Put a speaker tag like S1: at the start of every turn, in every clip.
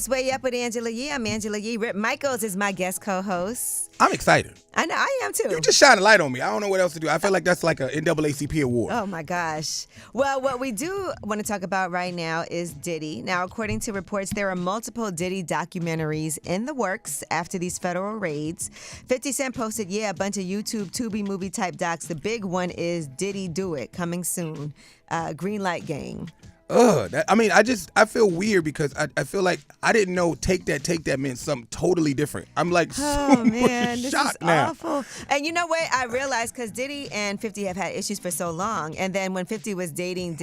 S1: it's Way Up with Angela Yee. I'm Angela Yee. Rip Michaels is my guest co-host.
S2: I'm excited.
S1: I know, I am too.
S2: You just shine a light on me. I don't know what else to do. I feel like that's like an NAACP award.
S1: Oh my gosh. Well, what we do want to talk about right now is Diddy. Now, according to reports, there are multiple Diddy documentaries in the works after these federal raids. 50 Cent posted, a bunch of YouTube, Tubi movie type docs. The big one is Diddy Do It, coming soon. Green Light Gang.
S2: I feel weird because I feel like I didn't know take that meant something totally different. I'm like,
S1: oh man, this is
S2: now.
S1: awful. And you know what? I realized because Diddy and 50 have had issues for so long, and then when 50 was dating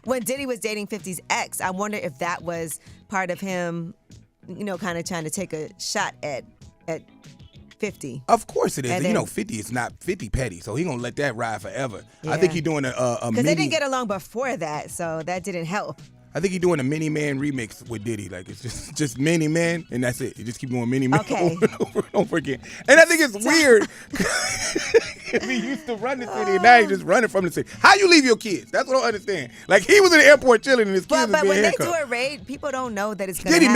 S1: when Diddy was dating 50's ex, I wonder if that was part of him, kind of trying to take a shot at 50.
S2: Of course it is.
S1: And
S2: And
S1: then,
S2: 50 is not 50 petty, so he gonna let that ride forever.
S1: Yeah.
S2: I think he's doing a
S1: because they didn't get along before that, so that didn't help.
S2: I think he's doing a Mini Man remix with Diddy. Like, it's just Mini Man, and that's it. You just keep doing Mini Man over and over and over again. And I think it's weird. He used to run the city, and now he's just running from the city. How you leave your kids? That's what I don't understand. Like, he was in the airport chilling, and his kids was
S1: But
S2: being
S1: when
S2: handcuffed.
S1: they do a raid, people don't know that it's going to happen.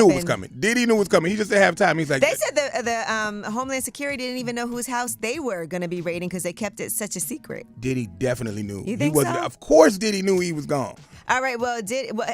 S2: Diddy knew it was coming. He just didn't have time. He's like,
S1: they said the Homeland Security didn't even know whose house they were going to be raiding because they kept it such a secret.
S2: Diddy definitely knew.
S1: You think
S2: he wasn't.
S1: so?
S2: Of course, Diddy knew he was gone.
S1: All right,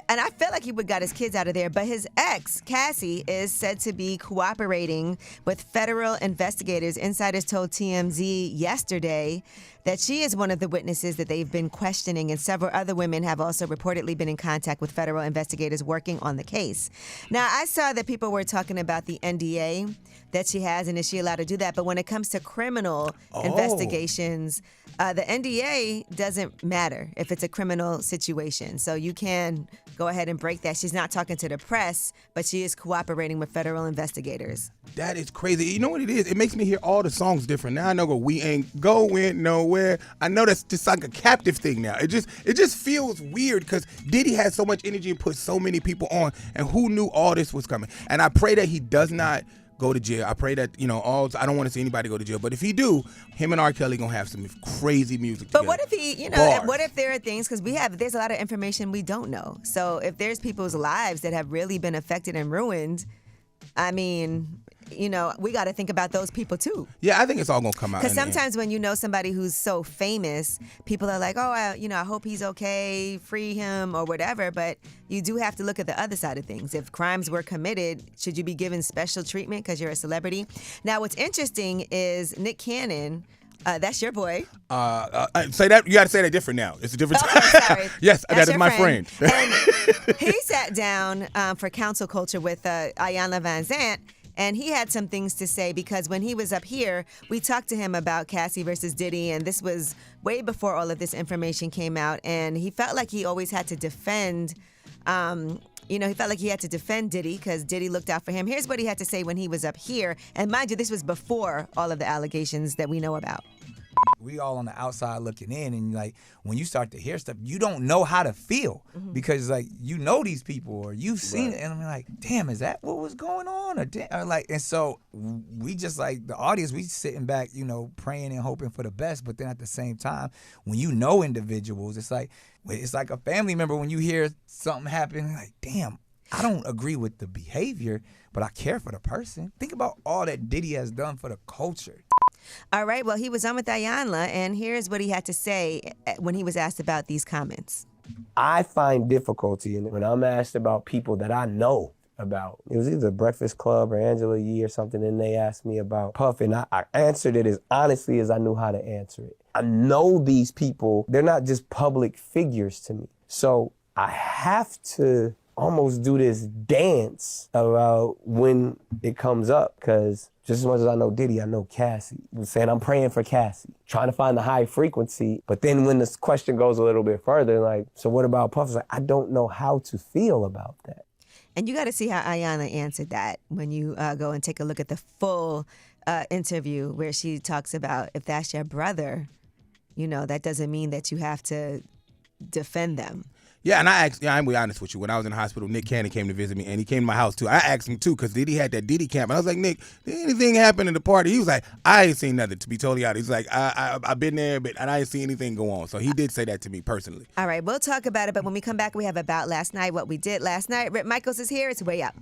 S1: and I feel like he would got his kids out of there, but his ex, Cassie, is said to be cooperating with federal investigators. Insiders told TMZ yesterday that she is one of the witnesses that they've been questioning, and several other women have also reportedly been in contact with federal investigators working on the case. Now, I saw that people were talking about the NDA that she has, and is she allowed to do that? But when it comes to criminal investigations, the NDA doesn't matter if it's a criminal situation. So you can go ahead and break that. She's not talking to the press, but she is cooperating with federal investigators.
S2: That is crazy. You know what it is? It makes me hear all the songs different. Now I know we ain't going nowhere. I know that's just like a captive thing now. It just feels weird because Diddy has so much energy and put so many people on, and who knew all this was coming? And I pray that he does not go to jail. I pray that, I don't want to see anybody go to jail. But if he do, him and R. Kelly gonna have some crazy music together.
S1: But what if he, what if there are things, because there's a lot of information we don't know. So if there's people's lives that have really been affected and ruined, I mean, we got to think about those people too.
S2: Yeah, I think it's all going to come out.
S1: Because sometimes when you know somebody who's so famous, people are like, I hope he's okay, free him or whatever. But you do have to look at the other side of things. If crimes were committed, should you be given special treatment because you're a celebrity? Now, what's interesting is Nick Cannon. That's your boy.
S2: Say that. You got to say that different now. It's a different.
S1: I'm sorry.
S2: Yes,
S1: That's
S2: that is my friend.
S1: And he sat down for council culture with Ayanna Van Zant. And he had some things to say because when he was up here, we talked to him about Cassie versus Diddy, and this was way before all of this information came out. And he felt like he always had to defend, he felt like he had to defend Diddy because Diddy looked out for him. Here's what he had to say when he was up here. And mind you, this was before all of the allegations that we know about.
S3: We all on the outside looking in, and like when you start to hear stuff, you don't know how to feel because like these people or you've seen it, and I'm like, damn, is that what was going on? And so we just like the audience, we sitting back, praying and hoping for the best, but then at the same time, when individuals, it's like a family member when you hear something happen, like, damn, I don't agree with the behavior, but I care for the person. Think about all that Diddy has done for the culture.
S1: All right, well, he was on with Ayanna, and here's what he had to say when he was asked about these comments.
S4: I find difficulty when I'm asked about people that I know about. It was either Breakfast Club or Angela Yee or something, and they asked me about Puff, and I answered it as honestly as I knew how to answer it. I know these people, they're not just public figures to me. So I have to almost do this dance about when it comes up, because just as much as I know Diddy, I know Cassie. I'm saying I'm praying for Cassie, trying to find the high frequency. But then when this question goes a little bit further, like, so what about Puff? It's like, I don't know how to feel about that.
S1: And you got to see how Ayanna answered that when you go and take a look at the full interview where she talks about if that's your brother, that doesn't mean that you have to defend them.
S2: Yeah, and I asked, I'm gonna be honest with you, when I was in the hospital, Nick Cannon came to visit me, and he came to my house too. I asked him too, because Diddy had that Diddy camp. And I was like, Nick, did anything happen in the party? He was like, I ain't seen nothing, to be totally honest. He's like, I've been there, and I ain't seen anything go on. So he did say that to me personally.
S1: All right, we'll talk about it, but when we come back, we have About Last Night, what we did last night. Rip Michaels is here. It's Way Up.